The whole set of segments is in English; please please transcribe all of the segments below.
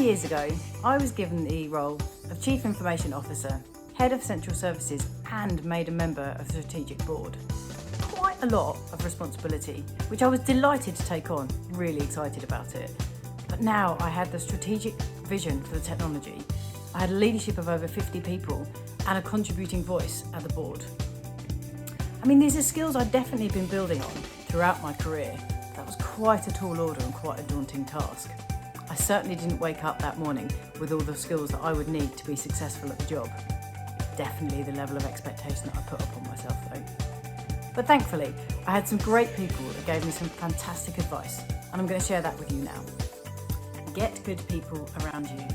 years ago, I was given the role of Chief Information Officer, Head of Central Services, and made a member of the Strategic Board. Quite a lot of responsibility, which I was delighted to take on, really excited about it. But now I had the strategic vision for the technology. I had a leadership of over 50 people and a contributing voice at the board. I mean, these are skills I've definitely been building on throughout my career. That was quite a tall order and quite a daunting task. I certainly didn't wake up that morning with all the skills that I would need to be successful at the job. Definitely the level of expectation that I put upon myself though. But thankfully, I had some great people that gave me some fantastic advice, and I'm going to share that with you now. Get good people around you.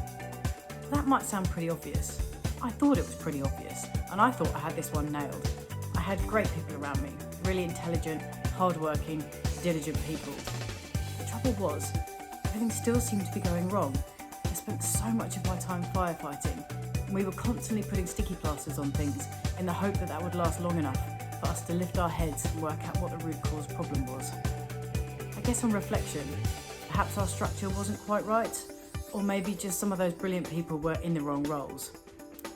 That might sound pretty obvious. I thought it was pretty obvious, and I thought I had this one nailed. I had great people around me, really intelligent, hardworking, diligent people. The trouble was, everything still seemed to be going wrong. I spent so much of my time firefighting, and we were constantly putting sticky plasters on things in the hope that that would last long enough for us to lift our heads and work out what the root cause problem was. I guess on reflection, perhaps our structure wasn't quite right, or maybe just some of those brilliant people were in the wrong roles.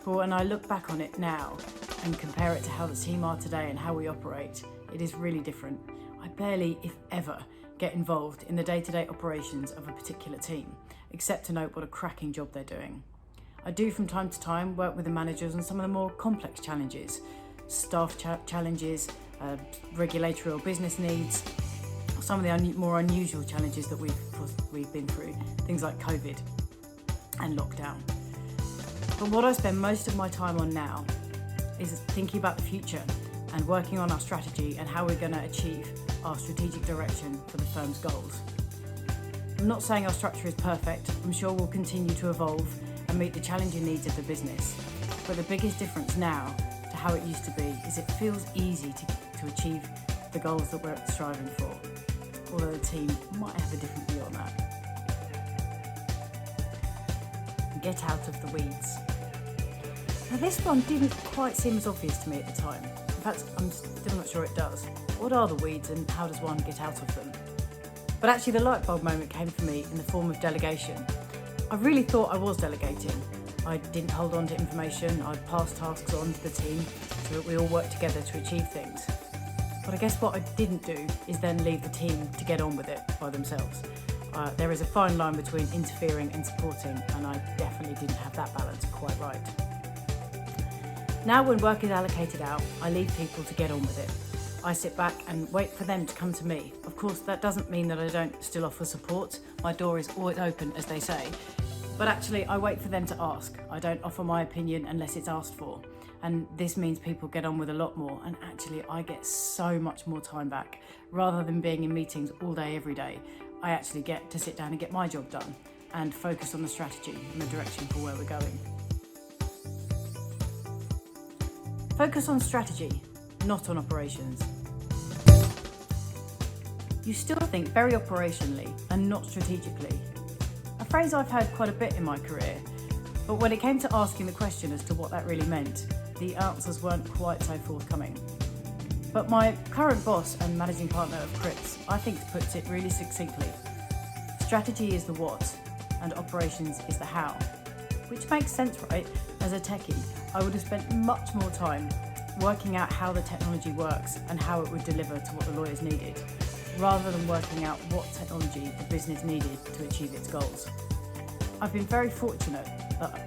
But when I look back on it now and compare it to how the team are today and how we operate, it is really different. I barely, if ever, get involved in the day-to-day operations of a particular team, except to note what a cracking job they're doing. I do from time to time work with the managers on some of the more complex challenges, staff challenges, regulatory or business needs, some of the more unusual challenges that we've been through, things like COVID and lockdown. But what I spend most of my time on now is thinking about the future and working on our strategy and how we're going to achieve our strategic direction for the firm's goals. I'm not saying our structure is perfect. I'm sure we'll continue to evolve and meet the challenging needs of the business. But the biggest difference now to how it used to be is it feels easy to achieve the goals that we're striving for, although the team might have a different view on that. Get out of the weeds. Now this one didn't quite seem as obvious to me at the time. In fact, I'm still not sure it does. What are the weeds and how does one get out of them? But actually the light bulb moment came for me in the form of delegation. I really thought I was delegating. I didn't hold on to information, I'd pass tasks on to the team so that we all worked together to achieve things. But I guess what I didn't do is then leave the team to get on with it by themselves. There is a fine line between interfering and supporting, and I definitely didn't have that balance quite right. Now when work is allocated out, I leave people to get on with it. I sit back and wait for them to come to me. Of course, that doesn't mean that I don't still offer support. My door is always open, as they say. But actually, I wait for them to ask. I don't offer my opinion unless it's asked for. And this means people get on with a lot more, and actually I get so much more time back. Rather than being in meetings all day, every day, I actually get to sit down and get my job done and focus on the strategy and the direction for where we're going. Focus on strategy, not on operations. You still think very operationally and not strategically. A phrase I've heard quite a bit in my career, but when it came to asking the question as to what that really meant, the answers weren't quite so forthcoming. But my current boss and managing partner of Crits, I think, puts it really succinctly. Strategy is the what, and operations is the how. Which makes sense, right? As a techie, I would have spent much more time working out how the technology works and how it would deliver to what the lawyers needed, rather than working out what technology the business needed to achieve its goals. I've been very fortunate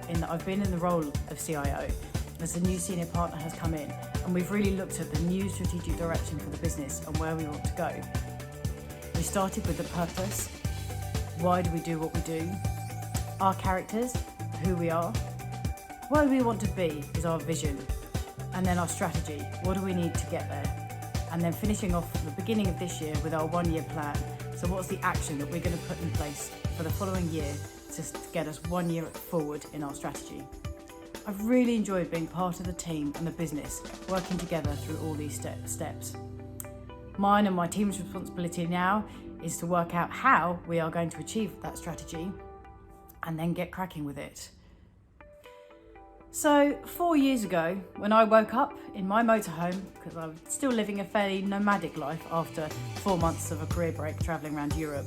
in that I've been in the role of CIO as the new senior partner has come in, and we've really looked at the new strategic direction for the business and where we want to go. We started with the purpose. Why do we do what we do? Our characters, who we are. Where we want to be is our vision. And then our strategy. What do we need to get there? And then finishing off at the beginning of this year with our 1-year plan. So what's the action that we're going to put in place for the following year to get us 1 year forward in our strategy? I've really enjoyed being part of the team and the business, working together through all these steps. Mine and my team's responsibility now is to work out how we are going to achieve that strategy and then get cracking with it. So 4 years ago, when I woke up in my motorhome, because I was still living a fairly nomadic life after 4 months of a career break travelling around Europe,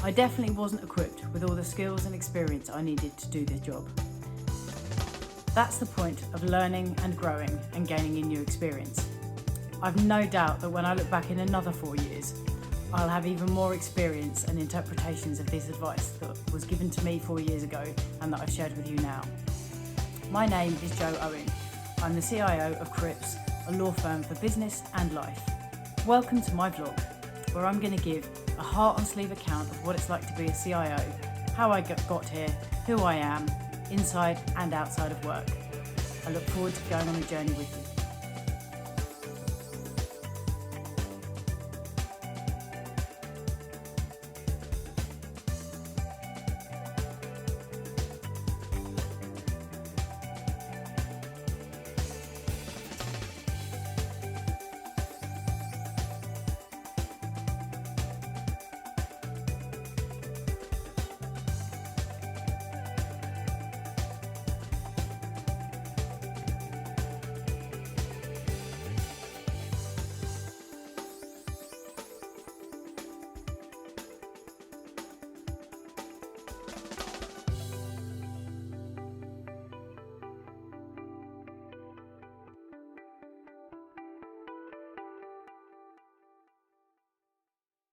I definitely wasn't equipped with all the skills and experience I needed to do this job. That's the point of learning and growing and gaining a new experience. I've no doubt that when I look back in another 4 years, I'll have even more experience and interpretations of this advice that was given to me 4 years ago and that I've shared with you now. My name is Jo Owen. I'm the CIO of Cripps, a law firm for business and life. Welcome to my vlog, where I'm going to give a heart-on-sleeve account of what it's like to be a CIO, how I got here, who I am, inside and outside of work. I look forward to going on the journey with you.